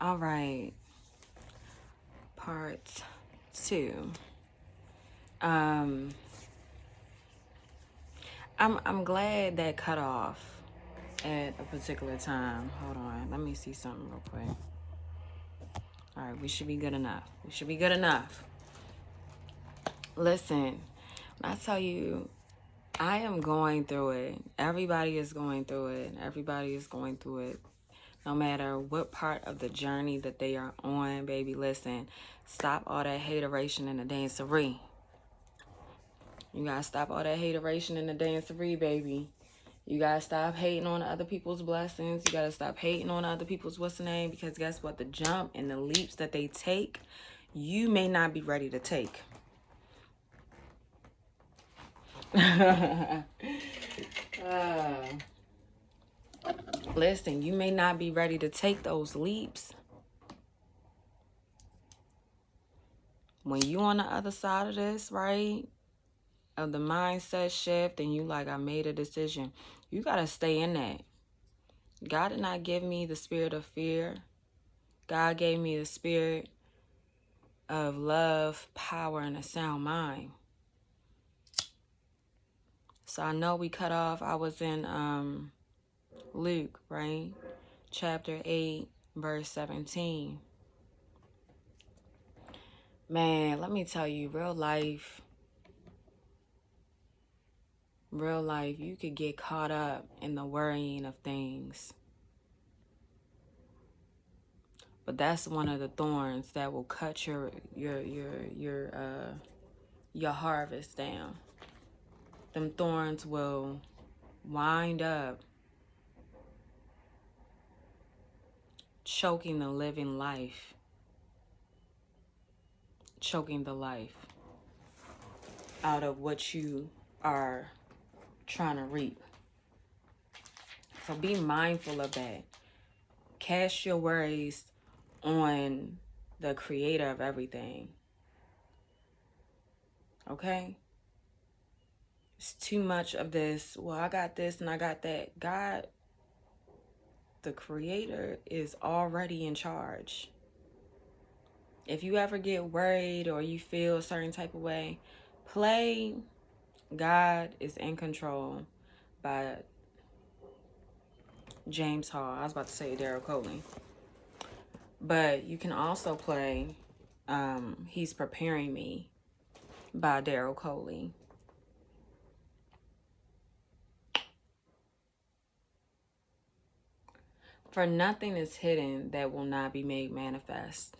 All right. Part 2. I'm glad that cut off at a particular time. Hold on. Let me see something real quick. All right, we should be good enough. Listen, when I tell you, I am going through it. Everybody is going through it. No matter what part of the journey that they are on, baby, listen. Stop all that hateration and the dancery. You gotta stop all that hateration and the dancery, baby. You gotta stop hating on other people's blessings. You gotta stop hating on other people's what's the name? Because guess what? The jump and the leaps that they take, you may not be ready to take. Listen, you may not be ready to take those leaps. When you on the other side of this, right? Of the mindset shift and you like, I made a decision. You got to stay in that. God did not give me the spirit of fear. God gave me the spirit of love, power, and a sound mind. So I know we cut off. I was in Luke, right? Chapter 8, verse 17. Man, let me tell you, real life, you could get caught up in the worrying of things. But that's one of the thorns that will cut your harvest down. Them thorns will wind up choking the living life, choking the life out of what you are trying to reap. So be mindful of that. Cast your worries on the creator of everything. Okay? It's too much of this, well, I got this and I got that. God, the creator, is already in charge. If you ever get worried or you feel a certain type of way, play God is in Control by James Hall. I was about to say Daryl Coley. But you can also play He's Preparing Me by Daryl Coley. For nothing is hidden that will not be made manifest,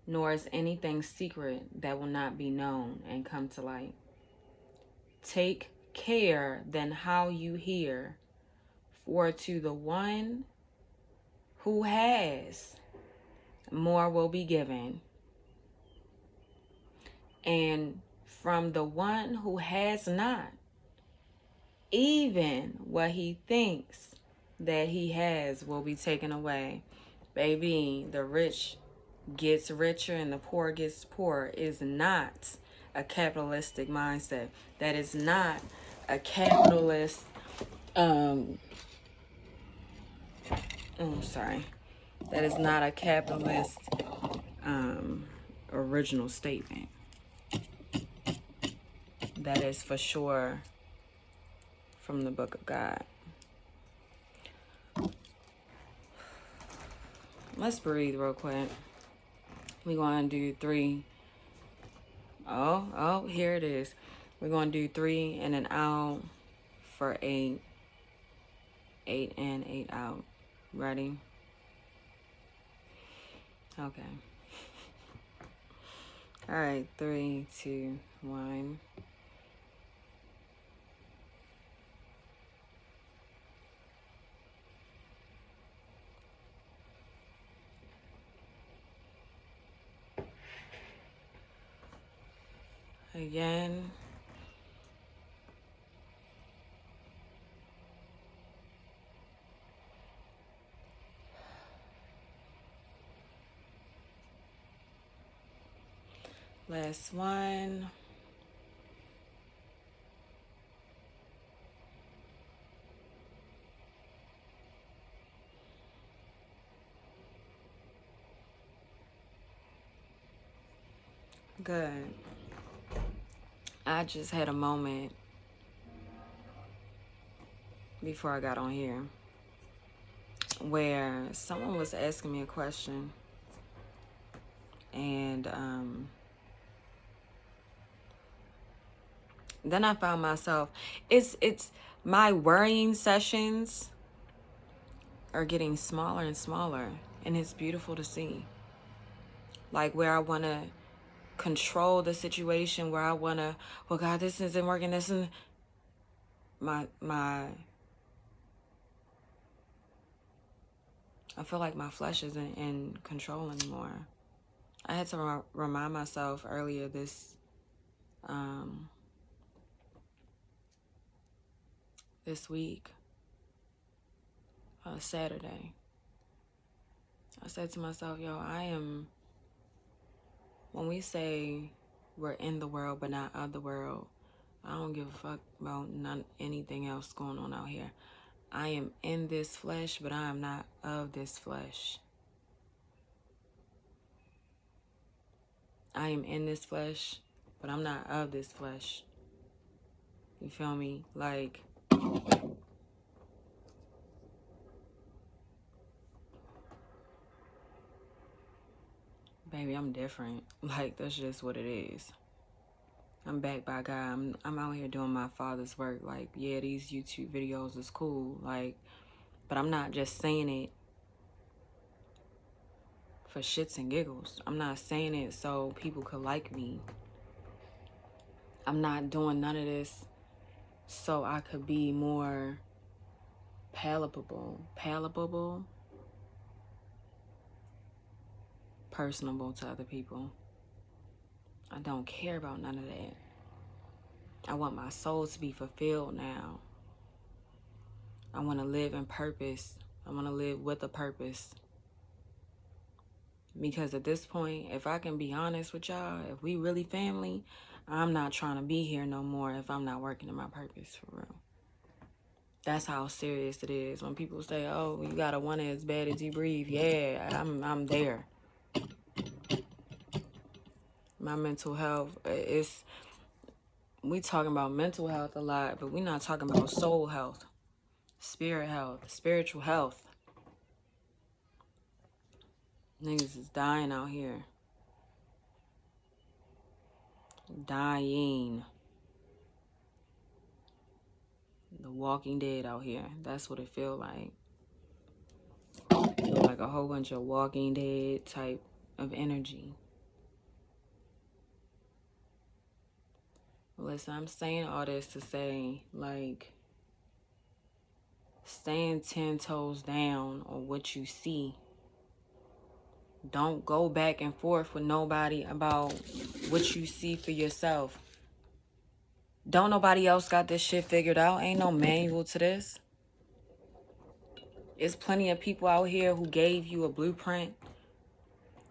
nor is anything secret that will not be known and come to light. Take care then how you hear, for to the one who has, more will be given, and from the one who has not, even what he thinks that he has will be taken away. Baby, the rich gets richer and the poor gets poorer is not a capitalistic mindset. That is not a capitalist that is not a capitalist original statement. That is for sure from the book of God. Let's breathe real quick. We're going to do 3. Oh, here it is. We're going to do 3 and an out for 8. 8 in, 8 out. Ready? Okay. All right, 3, 2, 1. Again. Last one. Good. I just had a moment before I got on here where someone was asking me a question, and then I found myself, it's my worrying sessions are getting smaller and smaller, and it's beautiful to see. Like, where I want to control the situation, where I want to, well, God, this isn't working, this isn't, my I feel like my flesh isn't in control anymore. I had to remind myself earlier this week, Saturday. I said to myself, yo, when we say we're in the world but not of the world, I don't give a fuck about anything else going on out here. I am in this flesh, but I am not of this flesh. I am in this flesh, but I'm not of this flesh. You feel me? Like, baby, I'm different. Like, that's just what it is. I'm backed by God. I'm out here doing my Father's work. Like, yeah, these YouTube videos is cool. Like, but I'm not just saying it for shits and giggles. I'm not saying it so people could like me. I'm not doing none of this so I could be more palatable, personable to other people. I don't care about none of that. I want my soul to be fulfilled now. I want to live in purpose. I want to live with a purpose. Because at this point, if I can be honest with y'all, if we really family, I'm not trying to be here no more if I'm not working in my purpose, for real. That's how serious it is. When people say, oh, you gotta want it as bad as you breathe. Yeah, I'm there. My mental health, we talking about mental health a lot, but we're not talking about soul health, spirit health, spiritual health. Niggas is dying out here. Dying. The Walking Dead out here. That's what it feel like. Feel like a whole bunch of Walking Dead type of energy. Listen, I'm saying all this to say, like, stand 10 toes down on what you see. Don't go back and forth with nobody about what you see for yourself. Don't nobody else got this shit figured out. Ain't no manual to this. There's plenty of people out here who gave you a blueprint,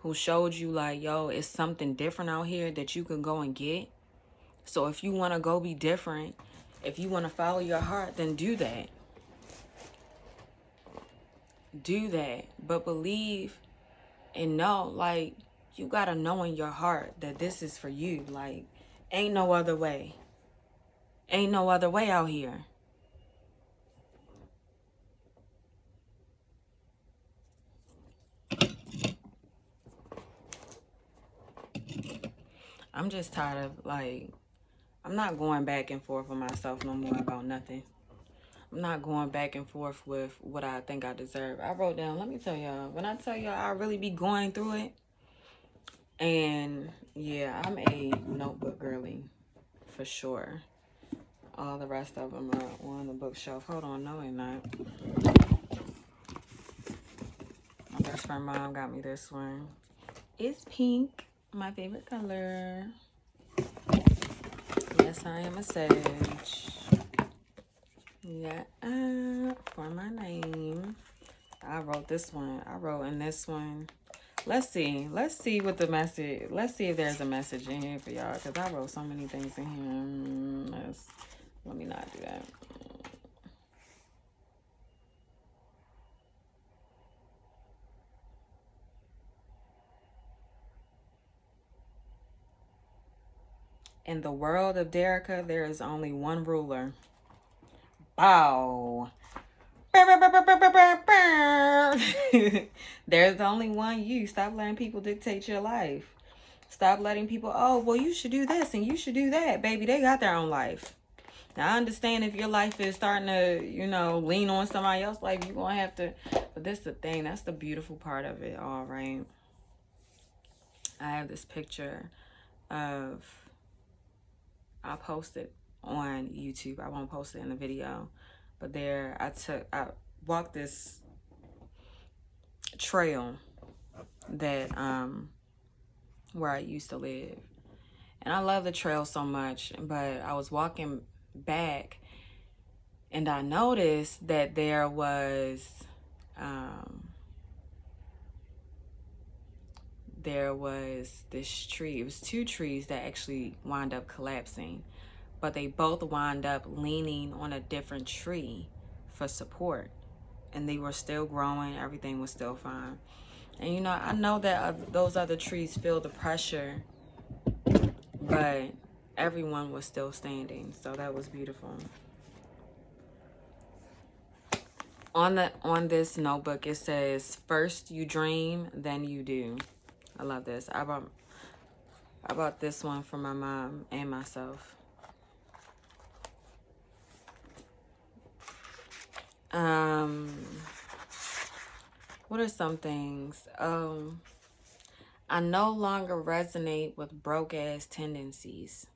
who showed you like, yo, it's something different out here that you can go and get. So if you want to go be different, if you want to follow your heart, then do that. Do that. But believe and know, like, you got to know in your heart that this is for you. Like, ain't no other way. Ain't no other way out here. I'm just tired of, like, I'm not going back and forth with myself no more about nothing. I'm not going back and forth with what I think I deserve. I wrote down, let me tell y'all, when I tell y'all I really be going through it, and yeah, I'm a notebook girly, for sure. All the rest of them are on the bookshelf. Hold on, no, they're not. My best friend mom got me this one. It's pink, my favorite color. Yes, I am a Sage. Yeah, for my name. I wrote this one. I wrote in this one. Let's see what the message, let's see if there's a message in here for y'all, because I wrote so many things in here. Let me not do that. In the world of Derica, there is only one ruler. Bow. There's only one you. Stop letting people dictate your life. Stop letting people, oh, well, you should do this and you should do that. Baby, they got their own life. Now, I understand if your life is starting to, lean on somebody else's life, you're going to have to. But this is the thing. That's the beautiful part of it all, right? I have this picture of, I posted on YouTube. I won't post it in the video. But there, I walked this trail that, where I used to live. And I love the trail so much, but I was walking back and I noticed that there was this tree. It was two trees that actually wound up collapsing, but they both wound up leaning on a different tree for support, and they were still growing. Everything was still fine. And I know that those other trees feel the pressure, but everyone was still standing. So that was beautiful. On this notebook, it says, first you dream, then you do. I love this. I bought this one for my mom and myself. What are some things? I no longer resonate with broke ass tendencies.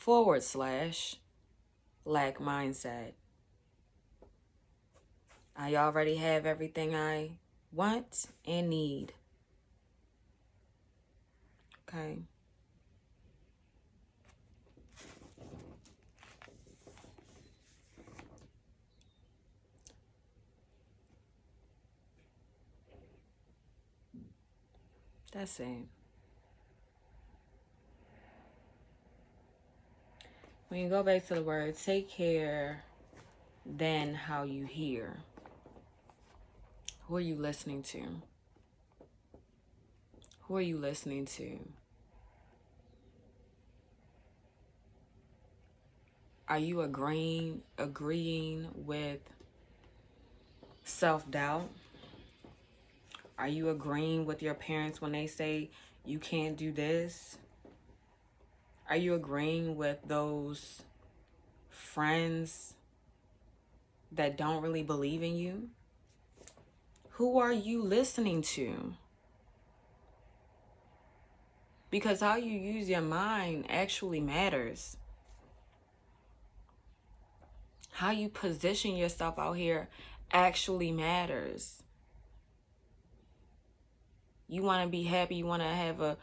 / lack mindset. I already have everything I want and need. Okay. That's it. When you go back to the word, take care, then how you hear. Who are you listening to? Who are you listening to? Are you agreeing with self-doubt? Are you agreeing with your parents when they say you can't do this? Are you agreeing with those friends that don't really believe in you? Who are you listening to? Because how you use your mind actually matters. How you position yourself out here actually matters. You want to be happy, you want to have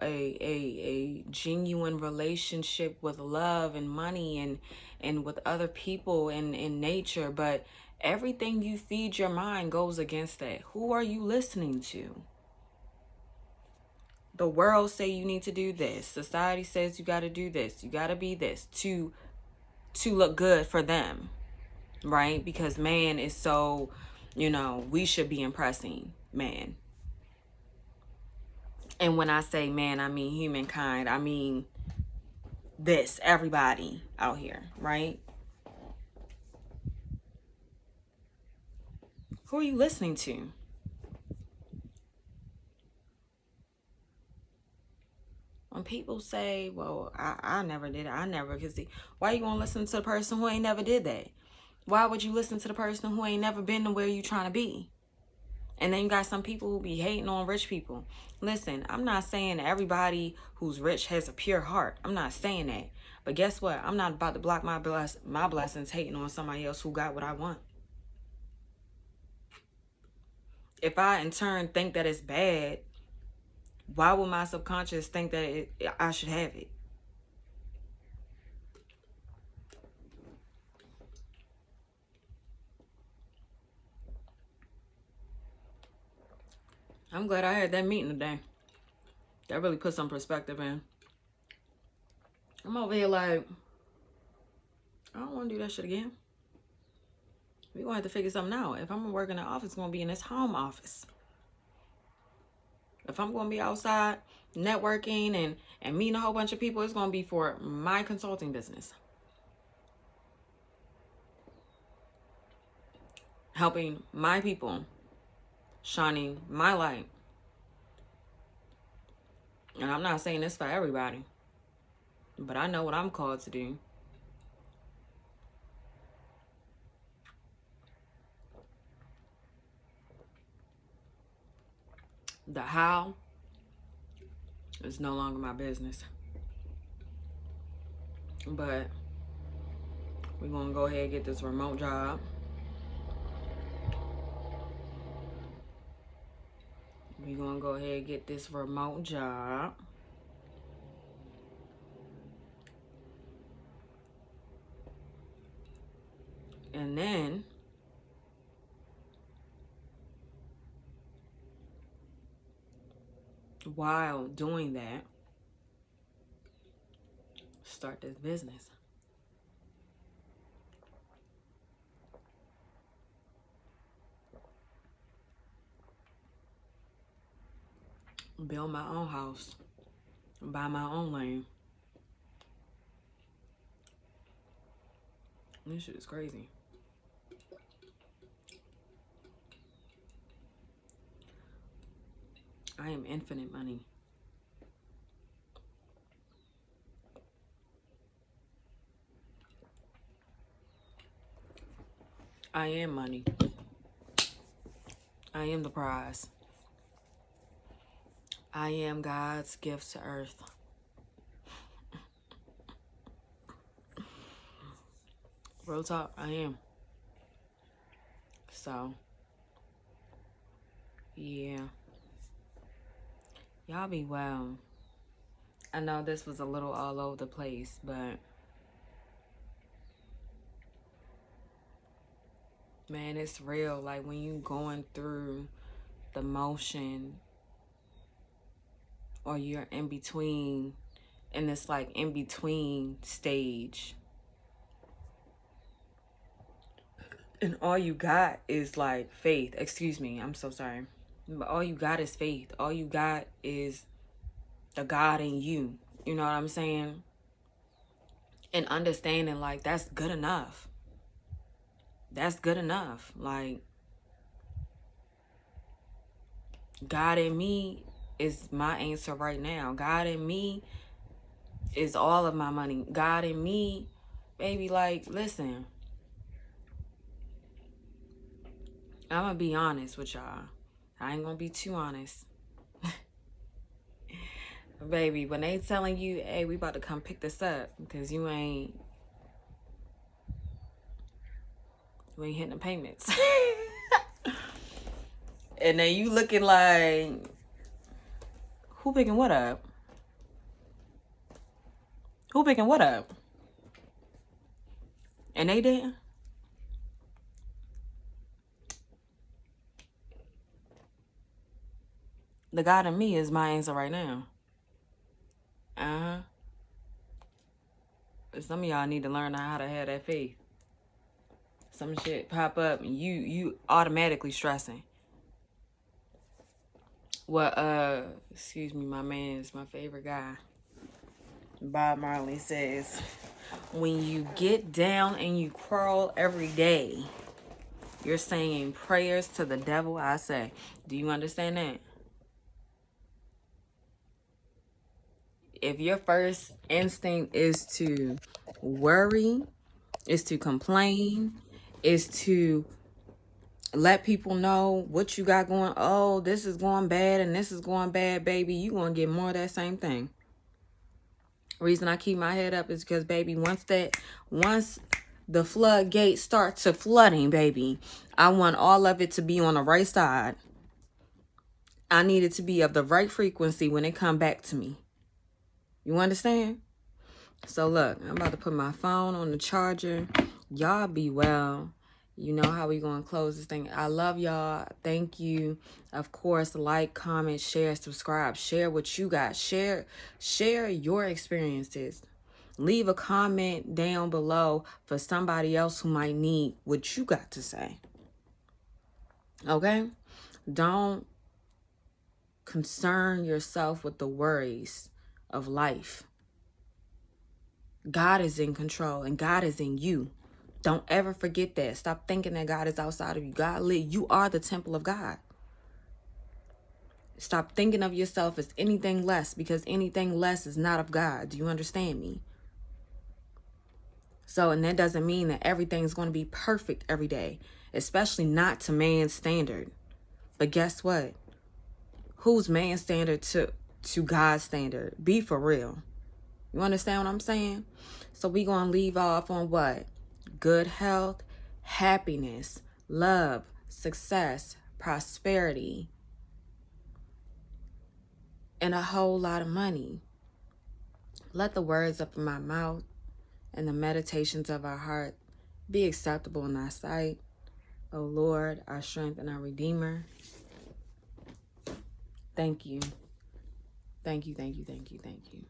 a genuine relationship with love and money and with other people and in nature, but everything you feed your mind goes against that. Who are you listening to? The world say you need to do this. Society says you got to do this. You got to be this to look good for them, right? Because man is so, we should be impressing man. And when I say man, I mean humankind. I mean everybody out here, right? Who are you listening to? When people say, well, I never did it. I never could see. Why you gonna listen to the person who ain't never did that? Why would you listen to the person who ain't never been to where you trying to be? And then you got some people who be hating on rich people. Listen, I'm not saying everybody who's rich has a pure heart. I'm not saying that. But guess what? I'm not about to block my blessings hating on somebody else who got what I want. If I, in turn, think that it's bad, why would my subconscious think that I should have it? I'm glad I had that meeting today. That really put some perspective in. I'm over here like, I don't want to do that shit again. We're going to have to figure something out. If I'm going to work in the office, it's going to be in this home office. If I'm going to be outside networking and meeting a whole bunch of people, it's going to be for my consulting business. Helping my people, shining my light. And I'm not saying this for everybody, but I know what I'm called to do. The how is no longer my business. But we're going to go ahead and get this remote job. We're going to go ahead and get this remote job. And then while doing that, start this business. Build my own house. Buy my own land. This shit is crazy. I am infinite money. I am money. I am the prize. I am God's gift to earth. Real talk, I am. So, yeah. Y'all be well. I know this was a little all over the place, but man, it's real. Like when you going through the motion or you're in between, and it's like in between stage, and all you got is like faith. Excuse me, I'm so sorry. But all you got is faith. All you got is the God in you. You know what I'm saying? And understanding like that's good enough. That's good enough. Like God in me is my answer right now. God in me is all of my money. God in me, baby, like, listen. I'm going to be honest with y'all. I ain't going to be too honest. Baby, when they telling you, hey, we about to come pick this up because you ain't hitting the payments. And then you looking like, who picking what up? Who picking what up? And they didn't. The God in me is my answer right now. But some of y'all need to learn how to have that faith. Some shit pop up and you automatically stressing. Well, excuse me, my man is my favorite guy. Bob Marley says, when you get down and you crawl every day, you're saying prayers to the devil, I say. Do you understand that? If your first instinct is to worry, is to complain, is to let people know what you got going, oh, this is going bad and this is going bad, baby, you gonna get more of that same thing. Reason I keep my head up is because, baby, once the floodgates start to flooding, baby, I want all of it to be on the right side. I need it to be of the right frequency when it come back to me. You understand? So look, I'm about to put my phone on the charger. Y'all be well. You know how we gonna close this thing. I love y'all. Thank you. Of course, like, comment, share, subscribe. Share what you got. Share your experiences. Leave a comment down below for somebody else who might need what you got to say. Okay? Don't concern yourself with the worries of life. God is in control and God is in you. Don't ever forget that. Stop thinking that God is outside of you. You are the temple of God. Stop thinking of yourself as anything less, because anything less is not of God. Do you understand me? So, and that doesn't mean that everything's going to be perfect every day, especially not to man's standard. But guess what? Who's man's standard to God's standard? Be for real. You understand what I'm saying? So we going to leave off on what? Good health, happiness, love, success, prosperity, and a whole lot of money. Let the words of my mouth and the meditations of our heart be acceptable in thy sight, O Lord, our strength and our Redeemer. Thank you. Thank you, thank you, thank you, thank you.